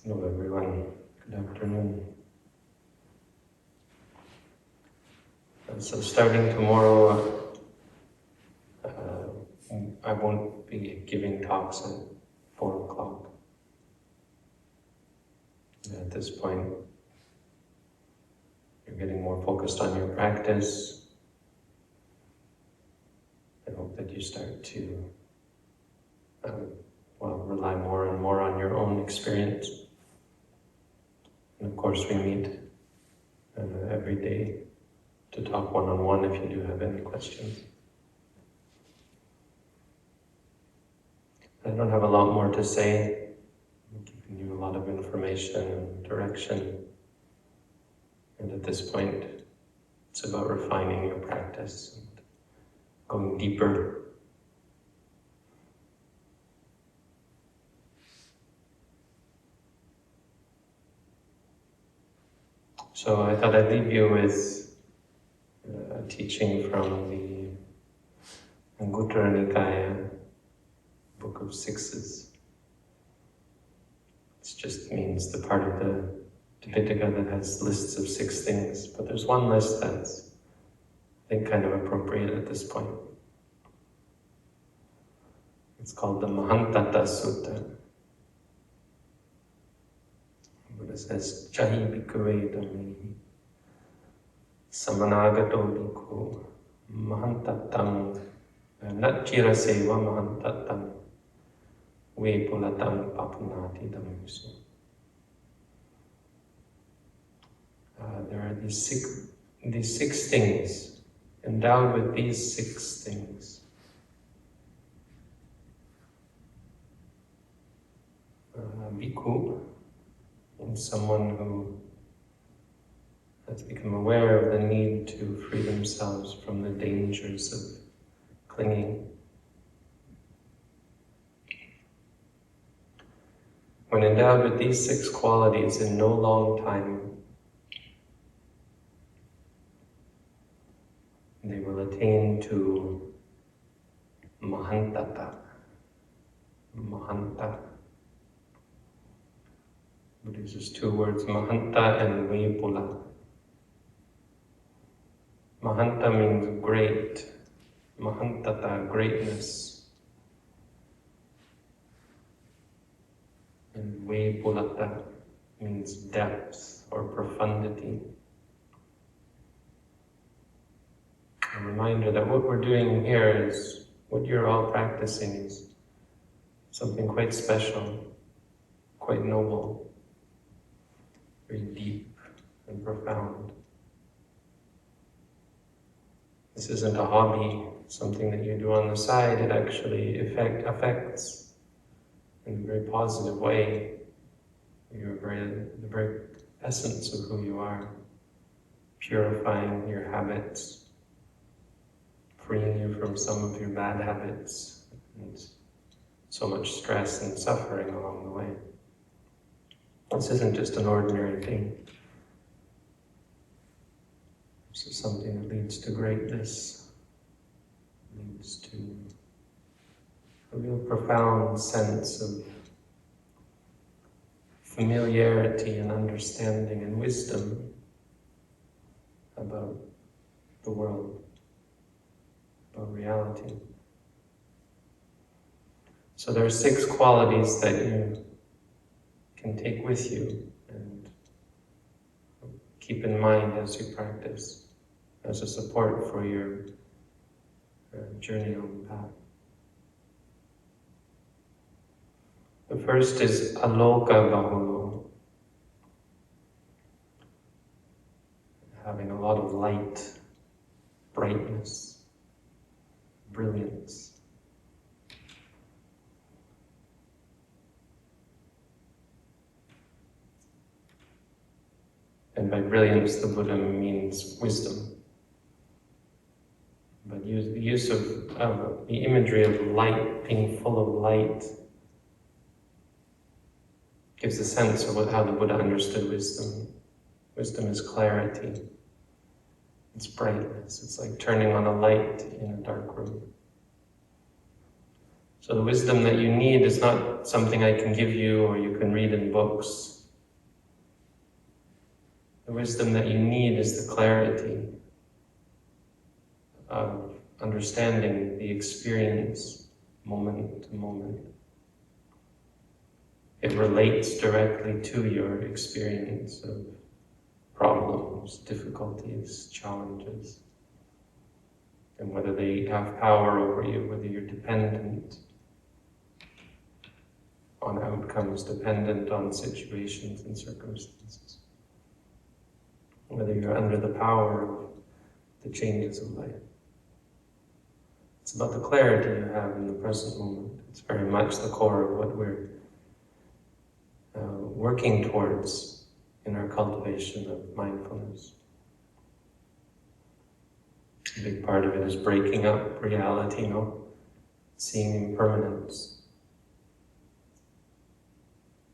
Hello everyone, good afternoon. So starting tomorrow, I won't be giving talks at 4 o'clock. At this point, you're getting more focused on your practice. I hope that you start to rely more and more on your own experience. And of course we meet every day to talk one-on-one if you do have any questions. I don't have a lot more to say. I'm giving you a lot of information and direction. And at this point, it's about refining your practice and going deeper. So I thought I'd leave you with a teaching from the Anguttara Nikaya, Book of Sixes. It just means the part of the Tipitaka that has lists of 6 things, but there's one list that's, I think, kind of appropriate at this point. It's called the Mahantatta Sutta. Buddha says, Chahi bhikkhave dhammehi samanagato bhikkhu mahantattam natchira seva mahantattam vepulatam papunati dhammisu. There are these six things, endowed with these 6 things. Bhikkhu is someone who has become aware of the need to free themselves from the dangers of clinging. When endowed with these 6 qualities in no long time, they will attain to Mahantatta. Mahanta. Buddha uses 2 words, Mahanta and Vepula. Mahanta means great. Mahantatta, greatness. And Vepulata means depth or profundity. A reminder that what we're doing here is, what you're all practicing is something quite special, quite noble, very deep and profound. This isn't a hobby, something that you do on the side. It actually affects in a very positive way the very essence of who you are, purifying your habits, freeing you from some of your bad habits, and so much stress and suffering along the way. This isn't just an ordinary thing. This is something that leads to greatness, leads to a real profound sense of familiarity and understanding and wisdom about the world, about reality. So there are 6 qualities that you can take with you and keep in mind as you practice, as a support for your journey on the path. The first is aloka bahulo, having a lot of light, brightness, brilliance. And by brilliance, the Buddha means wisdom. But the use of the imagery of light, being full of light, gives a sense of how the Buddha understood wisdom. Wisdom is clarity. It's brightness. It's like turning on a light in a dark room. So the wisdom that you need is not something I can give you or you can read in books. The wisdom that you need is the clarity of understanding the experience moment to moment. It relates directly to your experience of problems, difficulties, challenges, and whether they have power over you, whether you're dependent on outcomes, dependent on situations and circumstances, whether you're under the power of the changes of life. It's about the clarity you have in the present moment. It's very much the core of what we're working towards in our cultivation of mindfulness. A big part of it is breaking up reality, seeing impermanence,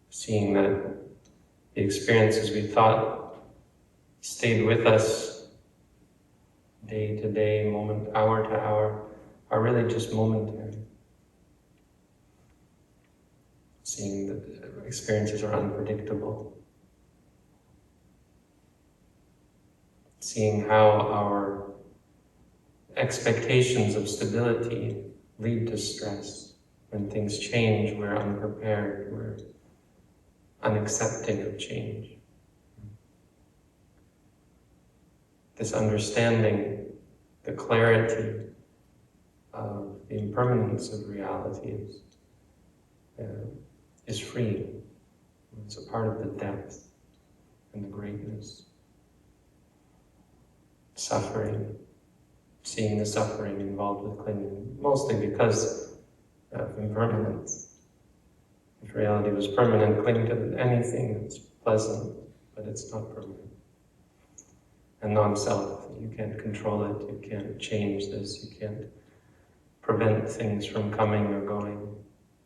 seeing that the experiences we thought stayed with us day to day, moment, hour to hour, are really just momentary. Seeing that experiences are unpredictable. Seeing how our expectations of stability lead to stress. When things change, we're unprepared, we're unaccepting of change. This understanding, the clarity of the impermanence of reality is free. It's a part of the depth and the greatness. Suffering, seeing the suffering involved with clinging, mostly because of impermanence. If reality was permanent, cling to anything that's pleasant, but it's not permanent. And non-self, you can't control it, you can't change this, you can't prevent things from coming or going,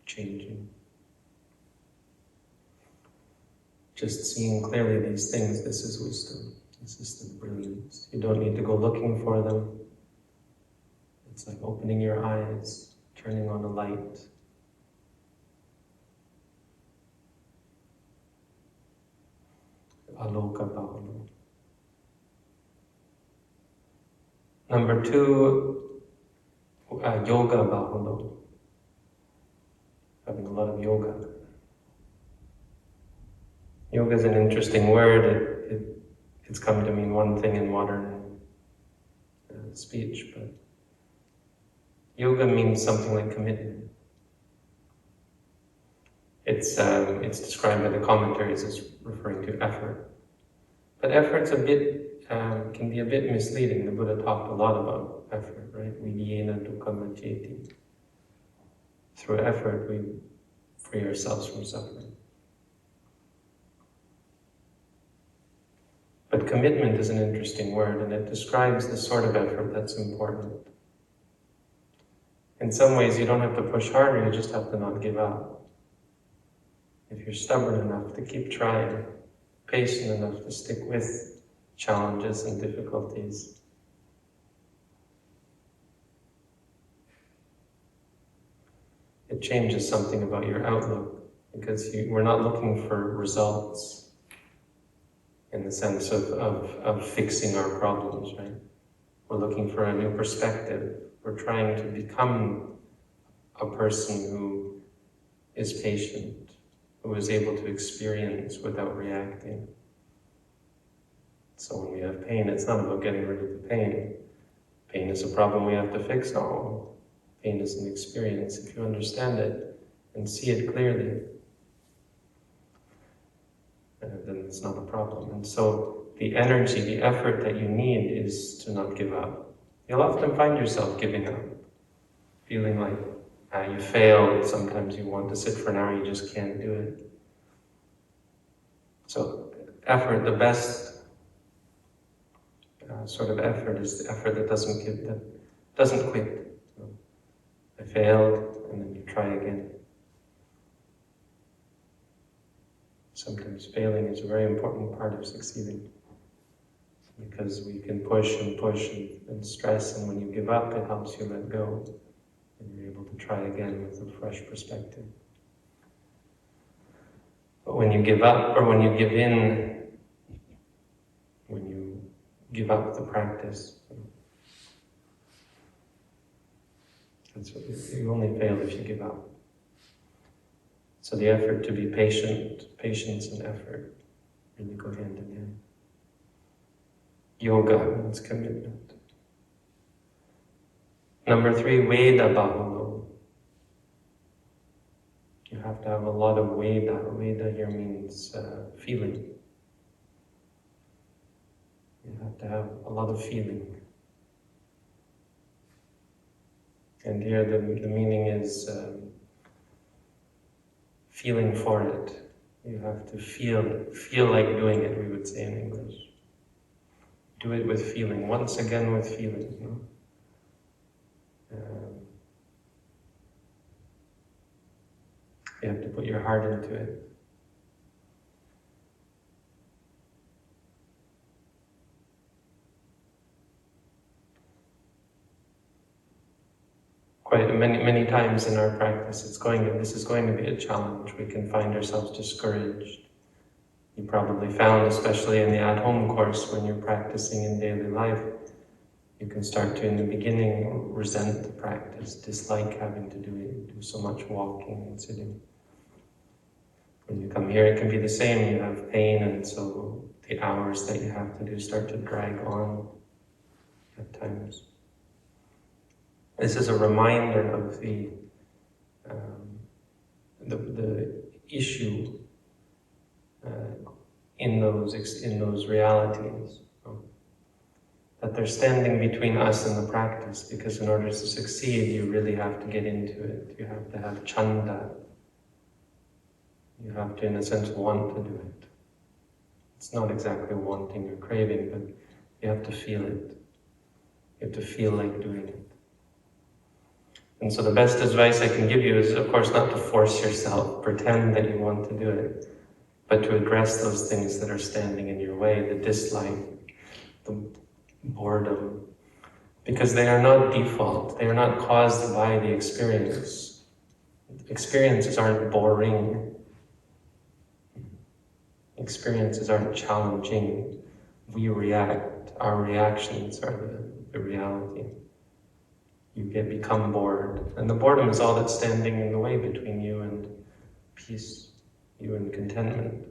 changing. Just seeing clearly these things, this is wisdom. This is the brilliance. You don't need to go looking for them. It's like opening your eyes, turning on a light. Aloka Bhavana. Number 2, Yoga Bhavana. Having a lot of yoga. Yoga is an interesting word. It's come to mean one thing in modern speech, but yoga means something like commitment. It's described by the commentaries as referring to effort. But effort's can be a bit misleading. The Buddha talked a lot about effort, right? Vijnana dukkha jeti. Through effort, we free ourselves from suffering. But commitment is an interesting word, and it describes the sort of effort that's important. In some ways, you don't have to push harder, you just have to not give up. If you're stubborn enough to keep trying, patient enough to stick with challenges and difficulties, it changes something about your outlook, because we're not looking for results in the sense of fixing our problems, right? We're looking for a new perspective. We're trying to become a person who is patient, who is able to experience without reacting. So when we have pain, it's not about getting rid of the pain. Pain is a problem we have to fix. No, pain is an experience. If you understand it and see it clearly, then it's not a problem. And so the energy, the effort that you need is to not give up. You'll often find yourself giving up, feeling like you failed. Sometimes you want to sit for an hour, you just can't do it. So effort, the best sort of effort is the effort that doesn't quit. I failed, and then you try again. Sometimes failing is a very important part of succeeding, because we can push and stress, and when you give up, it helps you let go. and you're able to try again with a fresh perspective. But when you give up, or when you give in, when you give up the practice, that's what you only fail if you give up. So the effort to be patient, patience and effort really go hand in hand. Yoga means commitment. Number 3, Veda Bahulo. You have to have a lot of Veda. Veda here means feeling. You have to have a lot of feeling. And here the meaning is feeling for it. You have to feel like doing it, we would say in English. Do it with feeling, once again with feeling. You know? You have to put your heart into it. Quite many times in our practice, this is going to be a challenge. We can find ourselves discouraged. You probably found, especially in the at-home course, when you're practicing in daily life, you can start to, in the beginning, resent the practice, dislike having to do so much walking and sitting. When you come here, it can be the same. You have pain, and so the hours that you have to do start to drag on at times. This is a reminder of the issue in those realities, that they're standing between us and the practice, because in order to succeed, you really have to get into it. You have to have chanda. You have to, in a sense, want to do it. It's not exactly wanting or craving, but you have to feel it. You have to feel like doing it. And so the best advice I can give you is, of course, not to force yourself, pretend that you want to do it, but to address those things that are standing in your way, the dislike, the boredom, because they are not default, they are not caused by the experience. Experiences aren't boring. Experiences aren't challenging. We react. Our reactions are the reality. You become bored. And the boredom is all that's standing in the way between you and peace, you and contentment.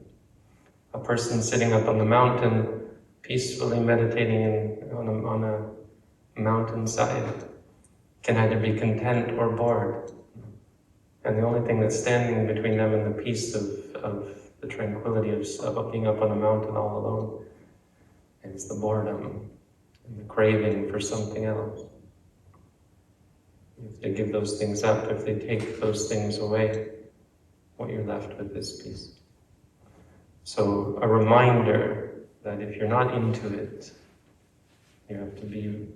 A person sitting up on the mountain, peacefully meditating on a mountainside, can either be content or bored. And the only thing that's standing between them and the peace of the tranquility of being up on a mountain all alone is the boredom and the craving for something else. If they give those things up, if they take those things away, what you're left with is peace. So a reminder that if you're not into it, you have to be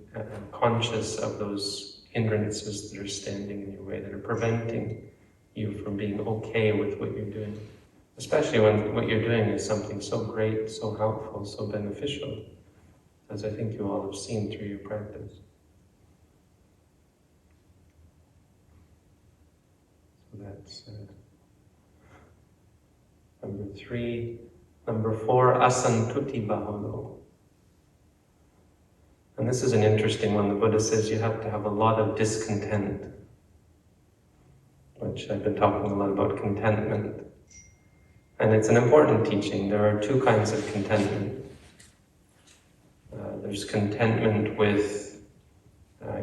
conscious of those hindrances that are standing in your way, that are preventing you from being okay with what you're doing. Especially when what you're doing is something so great, so helpful, so beneficial, as I think you all have seen through your practice. So that's number 3. Number 4, asantuti bahulo. And this is an interesting one. The Buddha says you have to have a lot of discontent, which I've been talking a lot about contentment. And it's an important teaching. There are 2 kinds of contentment. There's contentment with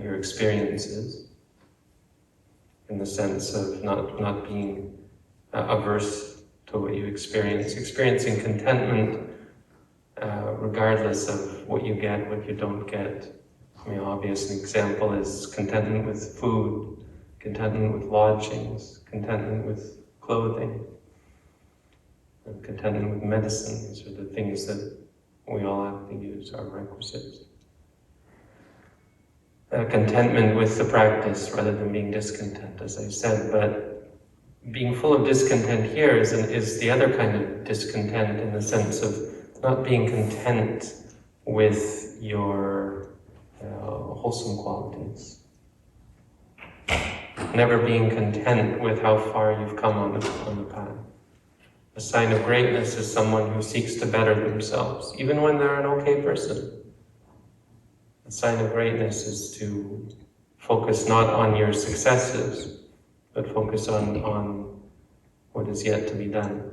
your experiences, in the sense of not being averse to what you experience. Experiencing contentment regardless of what you get, what you don't get. I mean, obvious example is contentment with food, contentment with lodgings, contentment with clothing, and contentment with medicine. These are the things that we all have to use, our requisites. Contentment with the practice rather than being discontent, as I said, but being full of discontent here is the other kind of discontent, in the sense of not being content with your wholesome qualities. never being content with how far you've come on the path. A sign of greatness is someone who seeks to better themselves, even when they're an okay person. A sign of greatness is to focus not on your successes, but focus on what is yet to be done.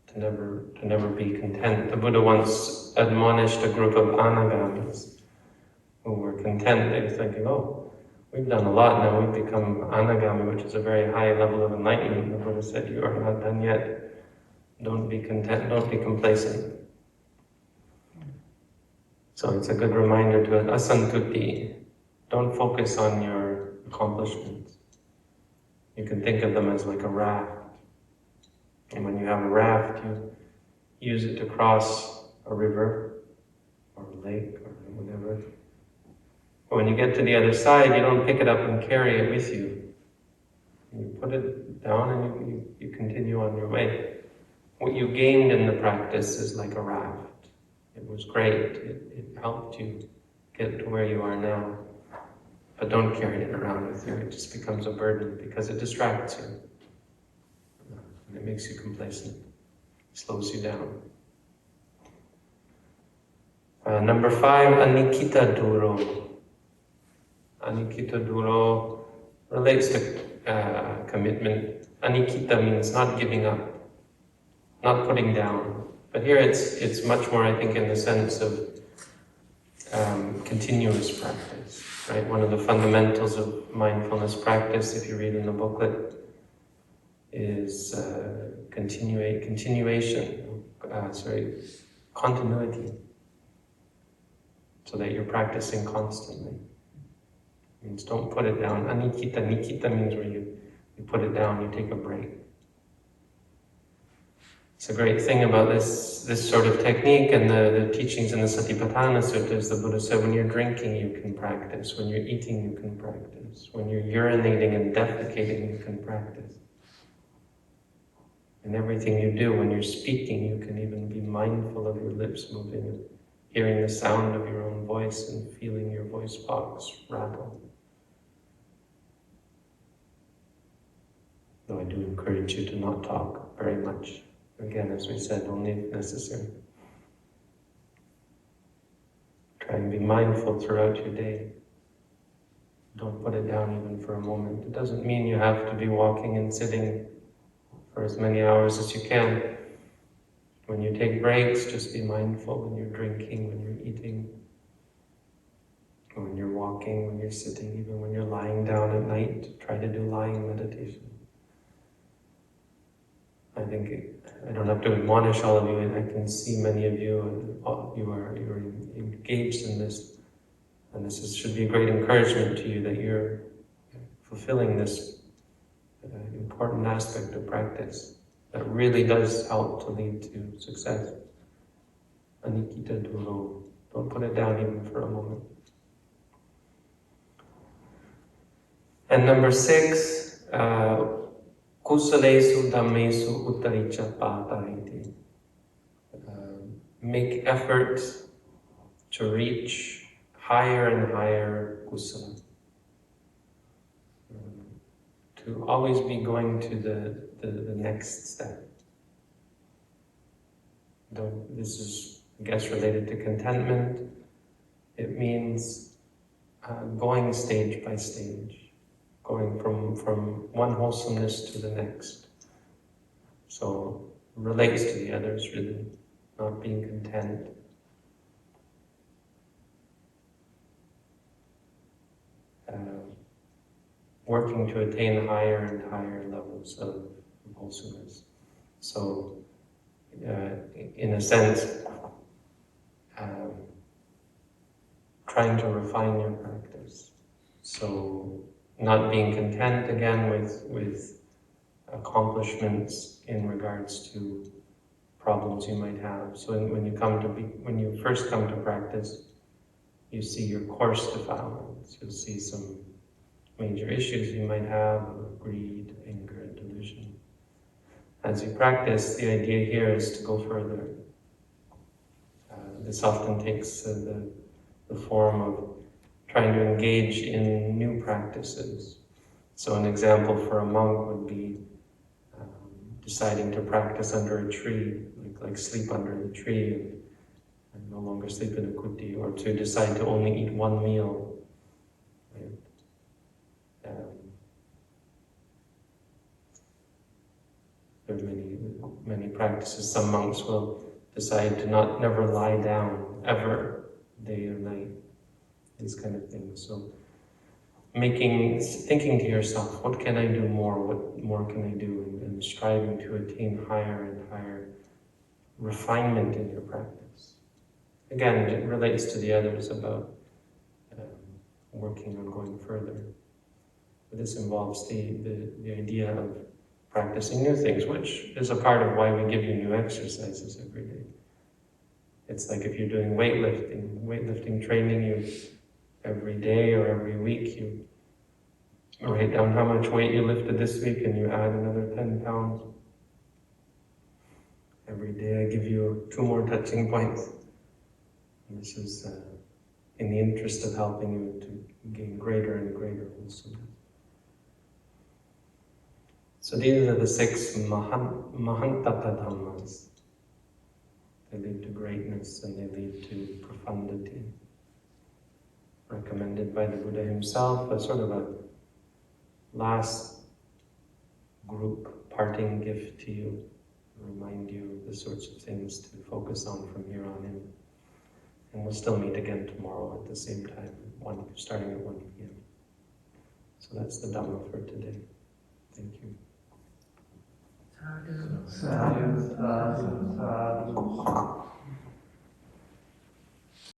To never be content. The Buddha once admonished a group of anagamis who were content. They were thinking, oh, we've done a lot now, we've become anagami, which is a very high level of enlightenment. The Buddha said, you are not done yet. Don't be content, don't be complacent. So it's a good reminder to us, asantuti. Don't focus on your accomplishments. You can think of them as like a raft. And when you have a raft, you use it to cross a river or a lake or whatever. But when you get to the other side, you don't pick it up and carry it with you. You put it down and you continue on your way. What you gained in the practice is like a raft. It was great. It helped you get to where you are now. But don't carry it around with you. It just becomes a burden because it distracts you. And it makes you complacent. It slows you down. Number 5, anikita duro. Anikita duro relates to commitment. Anikita means not giving up, not putting down. But here it's much more, I think, in the sense of continuous practice. Right? One of the fundamentals of mindfulness practice, if you read in the booklet, is continuity. So that you're practicing constantly. It means don't put it down. Anikita, nikita means where you put it down, you take a break. It's a great thing about this sort of technique and the teachings in the Satipatthana Suttas. The Buddha said when you're drinking you can practice, when you're eating you can practice, when you're urinating and defecating you can practice. In everything you do, when you're speaking, you can even be mindful of your lips moving and hearing the sound of your own voice and feeling your voice box rattle. Though I do encourage you to not talk very much. Again, as we said, only if necessary. Try and be mindful throughout your day. Don't put it down even for a moment. It doesn't mean you have to be walking and sitting for as many hours as you can. When you take breaks, just be mindful when you're drinking, when you're eating, when you're walking, when you're sitting, even when you're lying down at night. Try to do lying meditation. I think I don't have to admonish all of you, and I can see many of you, and you're engaged in this, and this should be a great encouragement to you that you're fulfilling this important aspect of practice that really does help to lead to success. Anikita duro. Don't put it down even for a moment. And number 6, kusalesu dhammesu uttaricha patariti. Make effort to reach higher and higher kusala. To always be going to the next step. This is, I guess, related to contentment. It means going stage by stage, going from one wholesomeness to the next. So relates to the others, really, not being content. Working to attain higher and higher levels of wholesomeness. So, in a sense, trying to refine your practice. So, not being content again with accomplishments in regards to problems you might have. So, when you first come to practice, you see your coarse defilements. You'll see some major issues you might have, greed, anger, and delusion. As you practice, the idea here is to go further. This often takes the form of trying to engage in new practices, So an example for a monk would be deciding to practice under a tree, like sleep under the tree and no longer sleep in a kuti, or to decide to only eat one meal. Right? There are many practices. Some monks will decide to never lie down, ever, day or night, these kind of things. So thinking to yourself, what can I do more? What more can I do? And striving to attain higher and higher refinement in your practice. Again, it relates to the others about working on going further. But this involves the idea of practicing new things, which is a part of why we give you new exercises every day. It's like if you're doing weightlifting training, every day or every week you write down how much weight you lifted this week and you add another 10 pounds. Every day I give you 2 more touching points. And this is in the interest of helping you to gain greater and greater wholesomeness. So these are the 6 Mahantata Dhammas. They lead to greatness and they lead to profundity. Recommended by the Buddha himself as sort of a last group parting gift to you, remind you of the sorts of things to focus on from here on in. And we'll still meet again tomorrow at the same time, starting at 1 p.m. So that's the Dhamma for today. Thank you. Sadhu, sadhu, sadhu, sadhu.